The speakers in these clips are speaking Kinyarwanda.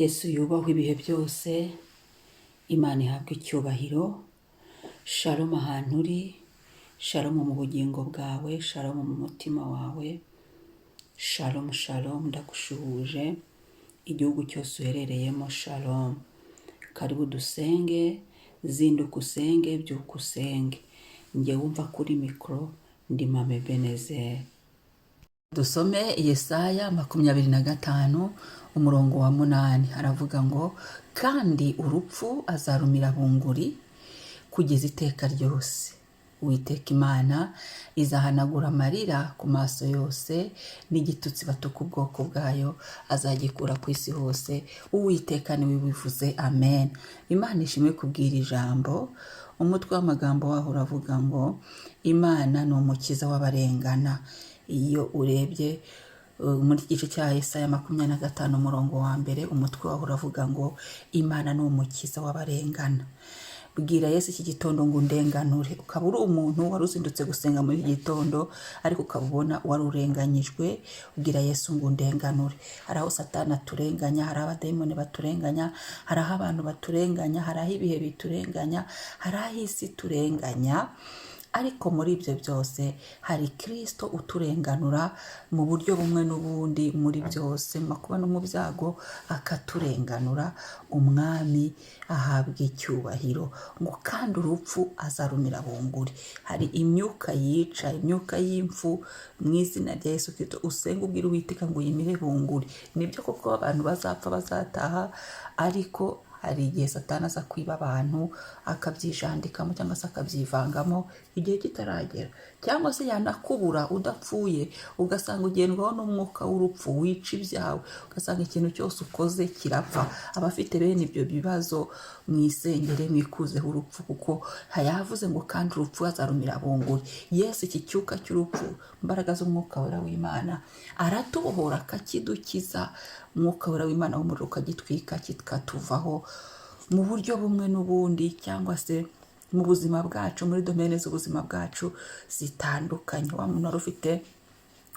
Yesu yubahwe ibihe byose, Imana ihabwe icyubahiro. Shalom ahantu uri, shalom mu bugingo bwawe, shalom mu mutima wawe, shalom shalom, ndagushuhuje igihugu cyose uherereyemo, shalom. Karibu dusenge, zinduka usenge, byuka usenge. Njye wumva kuri mikoro ndi Mame Benezeri. Dusome Yesaya 25 umurongo wa 8, haravuga ngo kandi urupfu azarumira bunguri kugeza iteka ryose. Uwiteka Imana izahanagura amarira ku maso yose, n'igitutsi batuka ubwoko bwayo azagikura ku isi hose. Uwiteka niwe bivuze, amen. Imana ishimwe kubwira ijambo. Umutwe w'amagambo waho uravuga ngo Imana ni umukiza w'abarengana. Iyo urebye muri gice cya Yesaya 25 umurongo wa mbere, umutwe waho uravuga ngo Imana ni umukiza w'abarengana. Bwira Yesu iki gitondo ngo undenganure. Ukaba uri umuntu wari uzindutse gusenga muri iki gitondo ariko ukabona wari urenganyijwe, ubwira Yesu ngo undenganure. Hari aho Satani aturenganya, hari abadayimoni baturenganya, hari aho abantu baturenganya, hari aho ibihe biturenganya, hari aho isi turenganya. Ariko muri ibyo byose hari Kristo uturenganura mu buryo bumwe n'ubundi. Muri byose mu makuba no mu byago akaturenganura. Umwami ahabwa icyubahiro. Ngo kandi urupfu azarumira bunguri. Hari imyuka yica, imyuka y'imfu, mu izina rya Yesu Kristo usenga ubwira Uwiteka ngo yimire bunguri. Nibyo koko abantu bazapfa bazataha, ariko hari igihe Satani aza kwiba abantu akabyijandikamo cyangwa se akabyivangamo igihe kitaragera, cyangwa se yanakubura udapfuye ugasanga ugendwaho n'umwuka w'urupfu wica ibyawe, ugasanga ikintu cyose ukoze kirapfa. Abafite bene ibyo bibazo mwisengere mwikuzeho urupfu, kuko yavuze ngo kandi urupfu azarumira bunguri. Yesu iki cyuka cy'urupfu, imbaraga z'umwuka wera w'Imana aratubohora akakidukiza. Umwuka wera w'Imana w'umuriro ukagitwika kikatuvaho mu buryo bumwe n'ubundi, cyangwa se mu buzima bwacu, muri domene z'ubuzima bwacu zitandukanye. Wa muntu wari ufite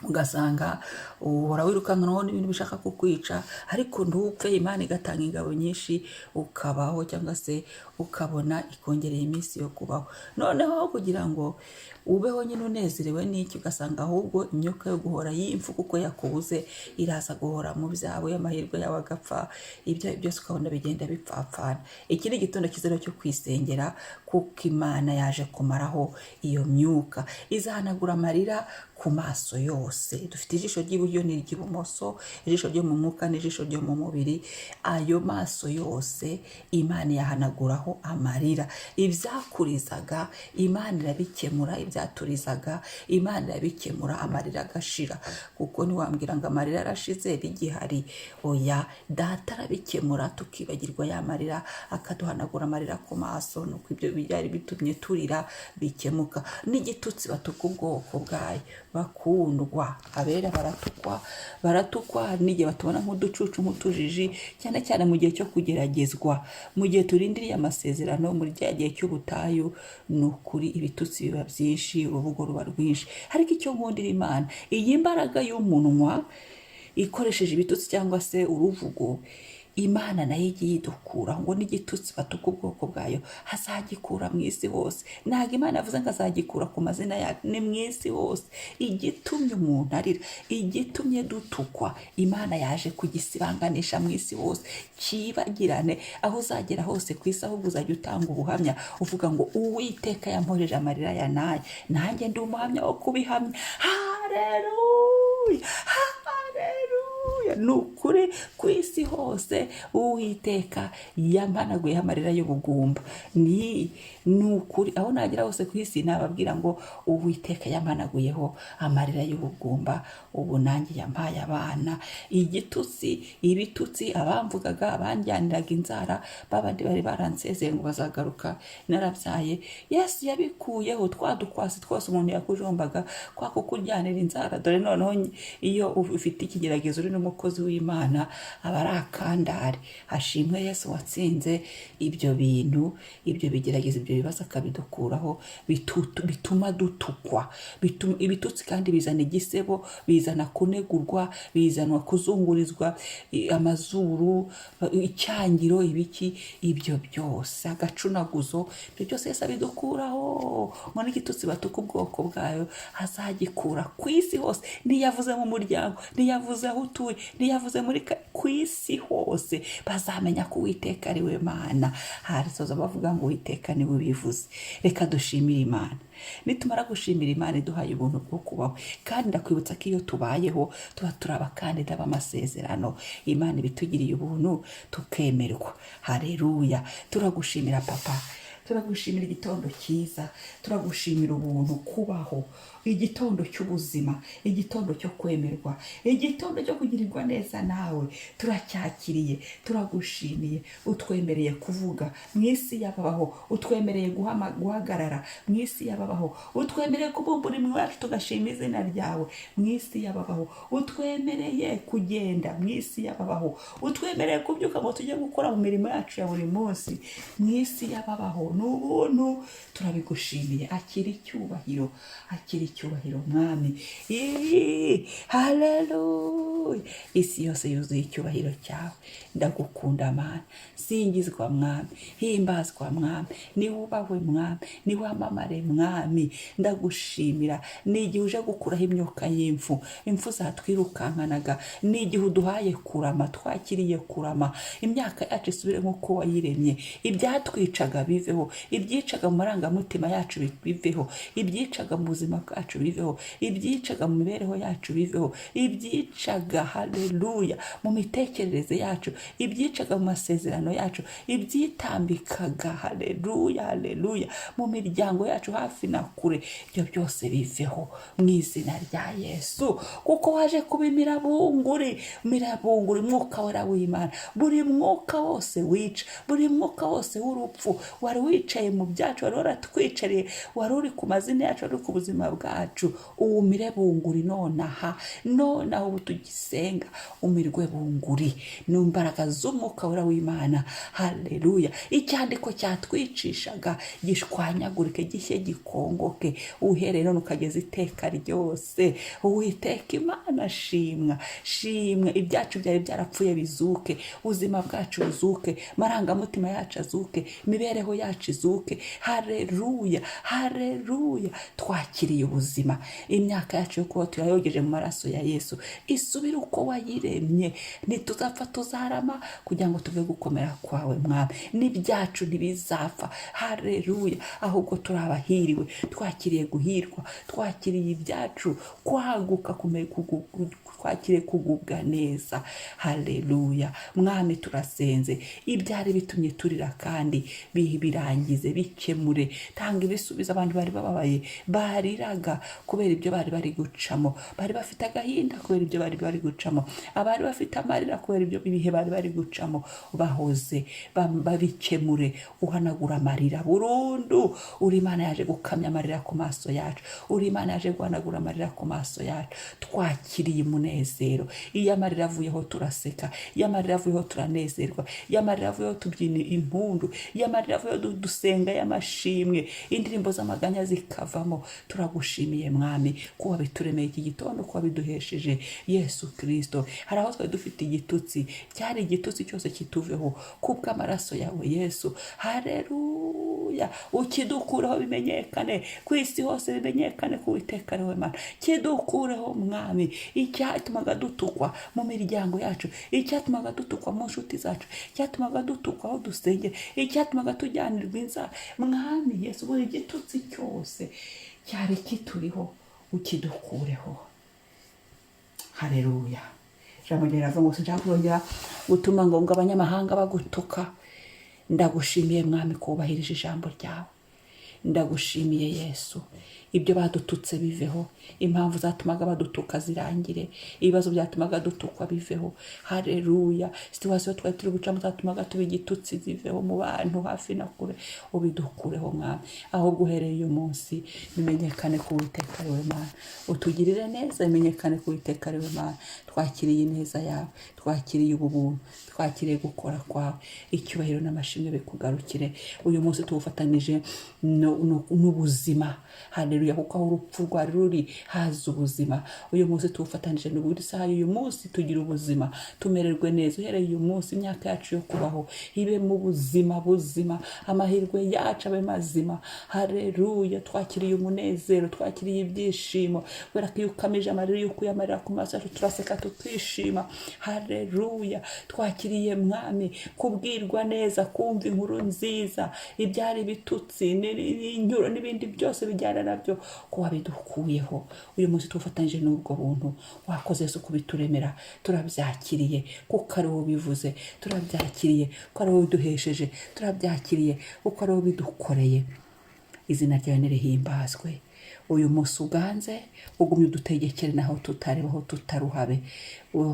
ugasanga uhora wirukankaho n'ibintu bishaka kukwica ariko ntupfe, Imana igatanga ingabo nyinshi ukabaho, cyangwa se ukabona ikongereye iminsi yo kubaho. Noneho kugira ngo ubeho nyine unezerewe n'iki, ugasanga ahubwo imyuka yo guhora y'imfu kuko yakubuze iraza guhora mu byawe, amahirwe yawe agapfa, ibyo byose ukabona bigenda bipfapfana. Iki ni igitondo kizero cyo kwisengera, kuko Imana yaje kumaraho iyo myuka. Izahanagura amarira ku maso yose. Dufite ijisho ry'iburyo n'iry'ibumoso, ijisho ryo mu mwuka n'ijisho ryo mu mubiri. Ayo maso yose Imana yahanaguraho amarira. Ibyakurizaga Imana irabikemura, ibyaturizaga Imana irabikemura, amarira agashira. Kuko ntiwambwira ngo amarira arashize bigihari. Oya, Data arabikemura tukibagirwa ya marira, akaduhanagura amarira ku maso. Nuko ibyo byari bitumye turira bikemuka. N'igitutsi batuka ubwoko bwayo. Bakundwa, abera baratukwa n'igihe batubona nk'uducucu, nk'utujiji, cyane cyane mu gihe cyo kugeragezwa, mu gihe turindiriye amasezerano, muri cya gihe cy'ubutayu. Ni ukuri ibitutsi biba byinshi, urubugo ruba rwinshi. Ariko icyo nkundira Imana, iyi mbaraga y'umunwa ikoresheje ibitutsi cyangwa se uruvugo, Imana nayo igiye idukura. Ngo n'igitutsi batuka ubwoko bwayo hazagikura mu isi hose. Ntabwo Imana yavuze ngo azagikura ku mazina yayo, ni mu isi hose. Igitumye umuntu arira, igitumye dutukwa, Imana yaje kugisibanganisha mu isi hose, kibagirane. Aho uzagera hose ku isi, ahubwo uzajya utanga ubuhamya uvuga ngo Uwiteka yamporeje amarira ya naye, nanjye ndi umuhamya wo kubihamya. Haleluya, haleluya. Ni ukuri ku isi hose Uwiteka yampanaguyeho amarira y'ubugumba. Ni ukuri aho nagera hose ku isi nababwira ngo Uwiteka yampanaguyeho amarira y'ubugumba. Ubu nanjye yampaye abana. Igitutsi, ibitutsi, abamvugaga, abanjyaniraga inzara, babandi bari baransezeye ngo bazagaruka narabyaye, Yesu yabikuyeho. Twadukwasi twose umuntu yakujombaga kwa kukuryanira inzara. Dore noneho iyo ufite ikigeragezo uri no umukozi w'Imana aba ari akandari. Hashimwe Yesu watsinze ibyo bintu, ibyo bigerageza, ibyo bibazo akabidukuraho, bituma dutukwa. Ibitutsi kandi bizana igisebo, bizana kunegurwa, bizana kuzungurizwa amazuru, icyangiro, ibiki, ibyo byose, agacunaguzo, ibyo byose Yesu abidukuraho. ngo n'igitutsi batuka ubwoko bwayo azagikura ku isi hose. Niyavuze mu muryango, niyavuze aho utuye, niyavuze ku isi hose, bazamenya ko Uwiteka ari we Mana. Harisoza bavuga ngo Uwiteka ni we bivuze. Reka dushimire Imana. Nitumara gushimira Imana iduhaye ubuntu bwo kubaho, kandi ndakwibutsa ko iyo tubayeho tuba turi abakandida b'amasezerano. Imana ibitugiriye ubuntu tukemerwa. Haleluya. Turagushimira Papa, turagushimira igitondo cyiza, turagushimira ubuntu kubaho, igitondo cy'ubuzima, igitondo cyo kwemerwa, igitondo cyo kugirirwa neza nawe. Turacyakiriye, turagushimiye. Utwemereye kuvuga mu isi y'ababaho, utwemereye guhagarara mu isi y'ababaho, utwemereye kubumbura iminwa yacu tugashima izina ryawe mu isi y'ababaho, utwemereye kugenda mu isi y'ababaho, utwemereye kubyuka ngo tujye gukora mu mirimo yacu ya buri munsi mu isi y'ababaho. N'ubuntu turabigushimiye. Akira icyubahiro, akira icyubahiro Mwami. Haleluya. Isi yose yuzuye icyubahiro cyawe. Ndagukunda Mana, singizwa Mwami, himbazwa Mwami, niwubahwe Mwami, niwamamare Mwami. Ndagushimira. N'igihe uje gukuraho imyuka y'imfu, imfu zatwirukankanaga, n'igihe uduhaye kurama, twakiriye kurama, imyaka yacu isubire nk'uko wayiremye, ibyatwicaga biveho, ibyicaga mu marangamutima yacu biveho, ibyicaga mu buzima bwacu biveho, ibyicaga mu mibereho yacu biveho, ibyicaga haleluya mu mitekerereze yacu, ibyicaga mu masezerano yacu, ibyitambikaga haleluya haleluya mu miryango yacu hafi na kure, ibyo byose biveho mu izina rya Yesu. Kuko waje kuba imirabunguri, umwuka wera w'Imana. Buri mwuka wose wica, buri mwuka wose w'urupfu wari wicaye mu byacu, wari waratwicariye, wari uri ku mazina yacu, wari uri ku buzima bwacu, uwumire bunguri nonaha ubu tugisenga. Umirwe bunguri n'imbaraga z'umwuka wera w'Imana. Haleluya. Icyandiko cyatwicishaga gishwanyagurike, gishye gikongoke, uhereye none ukageza iteka ryose. Uwiteka Imana shimwa, shimwe. Ibyacu byari byarapfuye bizuke, ubuzima bwacu buzuke, marangamutima yacu azuke, imibereho yacu izuke. Haleluya haleluya. Twakiriye ubuzima. Imyaka yacu yo kuba turayogeje mu maraso ya Yesu isubire uko wayiremye. Ntituzapfa tuzarama kugira ngo tuve gukomera kwawe Mwami. N'ibyacu ntibizapfa. Haleluya. Ahubwo turabahiriwe, twakiriye guhirwa, twakiriye ibyacu kwaguka, twakiriye kugubwa neza. Haleluya. Mwami turasenze, ibyari bitumye turira kandi birangize, bikemure. Tanga ibisubizo abantu bari bababaye, bariraga kubera ibyo bari bari gucamo, bari bafite agahinda kubera ibyo bari bari gucamo, abari bafite amarira kubera ibyo ibihe bari bari gucamo, bahoze babikemure. Uhanagura amarira burundu. Uri Imana yaje gukamya amarira ku maso yacu, uri Imana yaje guhanagura amarira ku maso yacu. Twakiriye umunezero. Iyo amarira avuyeho turaseka, iyo amarira avuyeho turanezerwa, iyo amarira avuyeho tubyina impundu, iyo amarira avuyeho dusenga y'amashimwe, indirimbo z'amaganya zikavamo. Turagushimiye Mwami ko wabituremeye iki gitondo, ko wabiduhesheje Yesu Kristo. Hari aho twari dufite igitutsi, cyari igitutsi cyose kituveho kubw'amaraso yawe Yesu. Haleluya. Ukidukureho bimenyekane ku isi hose, bimenyekane ko Uwiteka ari we Mana. Kidukureho Mwami icyatumaga dutukwa mu miryango yacu, icyatumaga dutukwa mu nshuti zacu, icyatumaga dutukwa aho dusengera, icyatumaga tujyanirwa inzara. Mwami Yesu, buri gitutsi cyose cyari kituriho ukidukureho. Haleluya. Ijambo riravuga ngo sinshaka kongera gutuma ngo abanyamahanga bagutuka. Ndagushimiye Mwami ko wubahirije ijambo ryawe. ndagushimiye Yesu, ibyo badututse biveho, impamvu zatumaga badutuka zirangire, ibibazo byatumaga dutukwa biveho. Haleluya. Situwasiyo twari turi gucamo zatumaga tuba igitutsi ziveho mu bantu hafi na kure, ubidukureho Mwami. Aho guhereye uyu munsi bimenyekane ko Uwiteka ari we Mana, utugirire neza, bimenyekane ko Uwiteka ari we Mana. Twakiriye ineza yawe, twakiriye ubuntu, twakiriye gukora kwawe, icyubahiro n'amashimwe bikugarukire. Uyu munsi tuwufatanije n'ubuzima. Haleluya. Kuko aho urupfu rwari ruri haza ubuzima. Uyu munsi tuwufatanije n'uburi saha uyu munsi tugira ubuzima, tumererwe neza. Uhereye uyu munsi imyaka yacu yo kubaho ibe mu buzima buzima, amahirwe yacu abe mazima. Haleluya. Twakiriye umunezero, twakiriye ibyishimo, kubera ko iyo ukamije amarira, iyo ukuye amarira ku maso yacu turaseka tukishima. Haleluya. Twakiriye Mwami kubwirwa neza, kumva inkuru nziza, ibyari bitutsi n'inyuro n'ibindi byose bijyana nabyo ko wabidukuyeho. Uyu munsi tufatanyije n'ubwo buntu wakoze Yesu kubituremera, turabyakiriye kuko ari wowe bivuze, turabyakiriye kuko ari wowe biduhesheje, turabyakiriye kuko ari wowe bidukoreye. Izina ryawe nirihimbazwe. Uyu munsi uganze, ugumye udutegekere naho tutarebaho tutaruhabe.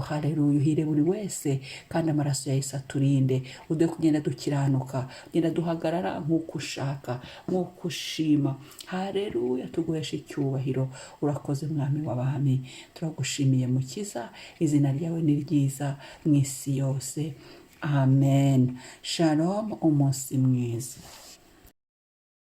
Haleluya. Uhire buri wese kandi amaraso ya Yesu aturinde, uduhe kugenda dukiranuka, kugenda duhagarara nk'uko ushaka, nk'uko ushima. Haleluya. Tuguheshe icyubahiro. Urakoze Mwami w'abami, turagushimiye Mukiza. Izina ryawe ni ryiza mu isi yose. Amen. Shalom. Umunsi mwiza.